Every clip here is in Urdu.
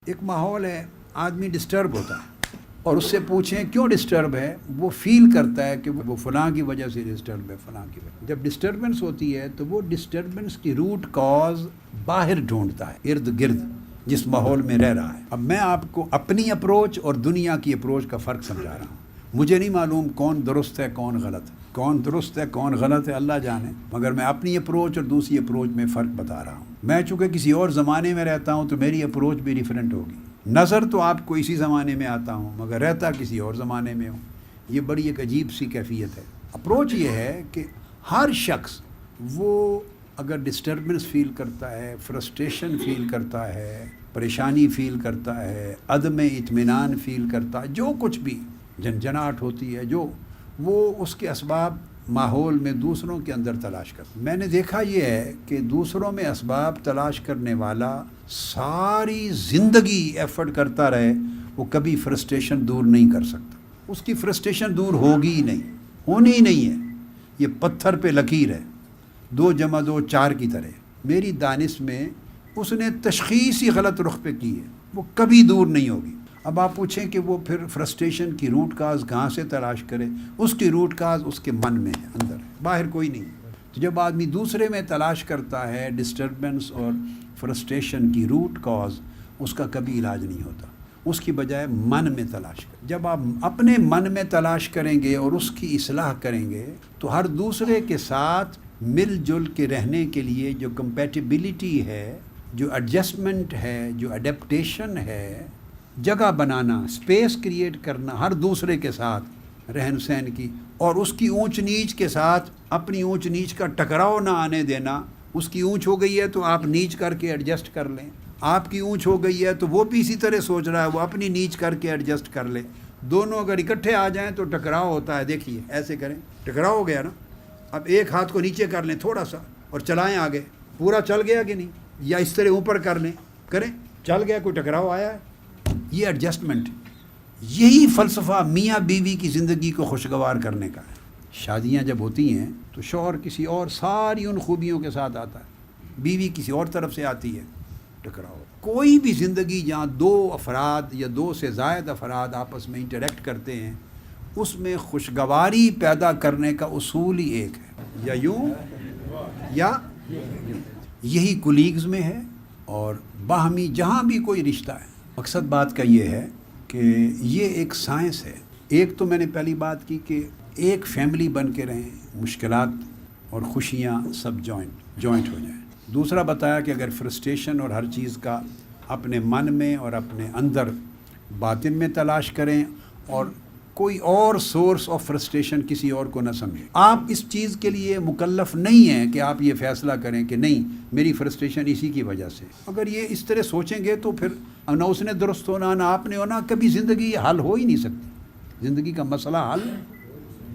ایک ماحول ہے، آدمی ڈسٹرب ہوتا ہے اور اس سے پوچھیں کیوں ڈسٹرب ہے، وہ فیل کرتا ہے کہ وہ فلاں کی وجہ سے ڈسٹرب ہے، فلاں کی وجہ۔ جب ڈسٹربنس ہوتی ہے تو وہ ڈسٹربنس کی روٹ کاز باہر ڈھونڈتا ہے، ارد گرد جس ماحول میں رہ رہا ہے۔ اب میں آپ کو اپنی اپروچ اور دنیا کی اپروچ کا فرق سمجھا رہا ہوں۔ مجھے نہیں معلوم کون درست ہے کون غلط ہے، کون درست ہے کون غلط ہے اللہ جانے، مگر میں اپنی اپروچ اور دوسری اپروچ میں فرق بتا رہا ہوں۔ میں چونکہ کسی اور زمانے میں رہتا ہوں تو میری اپروچ بھی ڈیفرنٹ ہوگی۔ نظر تو آپ کو اسی زمانے میں آتا ہوں مگر رہتا کسی اور زمانے میں ہوں۔ یہ بڑی ایک عجیب سی کیفیت ہے۔ اپروچ یہ ہے کہ ہر شخص وہ اگر ڈسٹربنس فیل کرتا ہے، فرسٹریشن فیل کرتا ہے، پریشانی فیل کرتا ہے، عدم اطمینان فیل کرتا ہے، جو کچھ بھی جھنجھناہٹ ہوتی ہے، جو وہ اس کے اسباب ماحول میں دوسروں کے اندر تلاش کرتا۔ میں نے دیکھا یہ ہے کہ دوسروں میں اسباب تلاش کرنے والا ساری زندگی ایفرٹ کرتا رہے، وہ کبھی فرسٹریشن دور نہیں کر سکتا۔ اس کی فرسٹریشن دور ہوگی ہی نہیں، ہونی ہی نہیں ہے۔ یہ پتھر پہ لکیر ہے، 2 + 2 4 کی طرح۔ میری دانش میں اس نے تشخیص ہی غلط رخ پہ کی ہے، وہ کبھی دور نہیں ہوگی۔ اب آپ پوچھیں کہ وہ پھر فرسٹریشن کی روٹ کاز کہاں سے تلاش کرے؟ اس کی روٹ کاز اس کے من میں ہے، اندر ہے، باہر کوئی نہیں۔ تو جب آدمی دوسرے میں تلاش کرتا ہے ڈسٹربنس اور فرسٹریشن کی روٹ کاز، اس کا کبھی علاج نہیں ہوتا، اس کی بجائے من میں تلاش کریں۔ جب آپ اپنے من میں تلاش کریں گے اور اس کی اصلاح کریں گے تو ہر دوسرے کے ساتھ مل جل کے رہنے کے لیے جو کمپیٹیبلٹی ہے، جو ایڈجسٹمنٹ ہے، جو اڈیپٹیشن ہے، جگہ بنانا، اسپیس کریٹ کرنا ہر دوسرے کے ساتھ رہن سہن کی، اور اس کی اونچ نیچ کے ساتھ اپنی اونچ نیچ کا ٹکراؤ نہ آنے دینا۔ اس کی اونچ ہو گئی ہے تو آپ نیچ کر کے ایڈجسٹ کر لیں، آپ کی اونچ ہو گئی ہے تو وہ بھی اسی طرح سوچ رہا ہے، وہ اپنی نیچ کر کے ایڈجسٹ کر لے۔ دونوں اگر اکٹھے آ جائیں تو ٹکراؤ ہوتا ہے۔ دیکھیے ایسے کریں، ٹکراؤ ہو گیا نا، اب ایک ہاتھ کو نیچے کر لیں تھوڑا سا اور چلائیں آگے، پورا چل گیا کہ نہیں، یا اس طرح اوپر کر لیں، کریں، چل گیا، کوئی ٹکراؤ آیا ہے۔ یہ ایڈجسٹمنٹ، یہی فلسفہ میاں بیوی کی زندگی کو خوشگوار کرنے کا ہے۔ شادیاں جب ہوتی ہیں تو شوہر کسی اور ساری ان خوبیوں کے ساتھ آتا ہے، بیوی کسی اور طرف سے آتی ہے، ٹکراؤ۔ کوئی بھی زندگی جہاں 2 افراد یا 2 سے زائد افراد آپس میں انٹریکٹ کرتے ہیں، اس میں خوشگواری پیدا کرنے کا اصول ہی ایک ہے، یا یوں یا یوں۔ یہی کولیگز میں ہے اور باہمی جہاں بھی کوئی رشتہ ہے۔ مقصد بات کا یہ ہے کہ یہ ایک سائنس ہے۔ ایک تو میں نے پہلی بات کی کہ ایک فیملی بن کے رہیں، مشکلات اور خوشیاں سب جوائنٹ ہو جائیں۔ دوسرا بتایا کہ اگر فرسٹریشن اور ہر چیز کا اپنے من میں اور اپنے اندر باطن میں تلاش کریں اور کوئی اور سورس آف فرسٹریشن کسی اور کو نہ سمجھیں۔ آپ اس چیز کے لیے مکلف نہیں ہیں کہ آپ یہ فیصلہ کریں کہ نہیں میری فرسٹریشن اسی کی وجہ سے۔ اگر یہ اس طرح سوچیں گے تو پھر نہ اس نے درست ہونا نہ آپ نے ہونا، کبھی زندگی حل ہو ہی نہیں سکتی، زندگی کا مسئلہ حل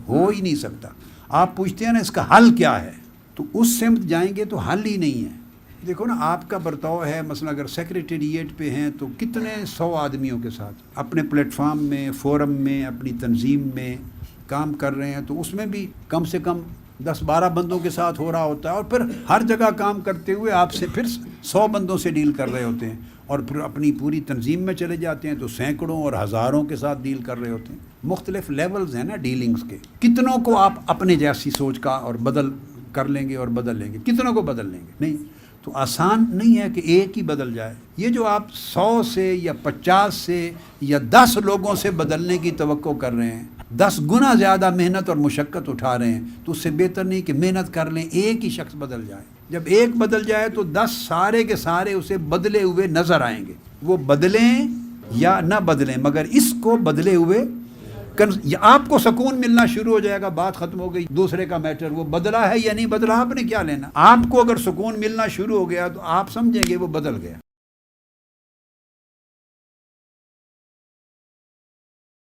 ہو ہی نہیں سکتا۔ آپ پوچھتے ہیں نا اس کا حل کیا ہے، تو اس سمت جائیں گے تو حل ہی نہیں ہے۔ دیکھو نا آپ کا برتاؤ ہے، مثلا اگر سیکریٹریٹ پہ ہیں تو کتنے 100 آدمیوں کے ساتھ اپنے پلیٹ فارم میں، فورم میں، اپنی تنظیم میں کام کر رہے ہیں، تو اس میں بھی کم سے کم 10-12 بندوں کے ساتھ ہو رہا ہوتا ہے، اور پھر ہر جگہ کام کرتے ہوئے آپ سے پھر 100 بندوں سے ڈیل کر رہے ہوتے ہیں، اور پھر اپنی پوری تنظیم میں چلے جاتے ہیں تو سینکڑوں اور ہزاروں کے ساتھ ڈیل کر رہے ہوتے ہیں۔ مختلف لیولز ہیں نا ڈیلنگز کے۔ کتنوں کو آپ اپنے جیسی سوچ کا اور بدل کر لیں گے اور بدل لیں گے، کتنوں کو بدل لیں گے؟ نہیں، تو آسان نہیں ہے کہ ایک ہی بدل جائے۔ یہ جو آپ 100 سے یا 50 سے یا 10 لوگوں سے بدلنے کی توقع کر رہے ہیں، 10 گنا زیادہ محنت اور مشقت اٹھا رہے ہیں، تو اس سے بہتر نہیں کہ محنت کر لیں، ایک ہی شخص بدل جائے۔ جب ایک بدل جائے تو 10 سارے کے سارے اسے بدلے ہوئے نظر آئیں گے۔ وہ بدلیں یا نہ بدلیں مگر اس کو بدلے ہوئے آپ کو سکون ملنا شروع ہو جائے گا، بات ختم ہو گئی۔ دوسرے کا میٹر وہ بدلا ہے یا نہیں بدلا، آپ نے کیا لینا۔ آپ کو اگر سکون ملنا شروع ہو گیا تو آپ سمجھیں گے وہ بدل گیا۔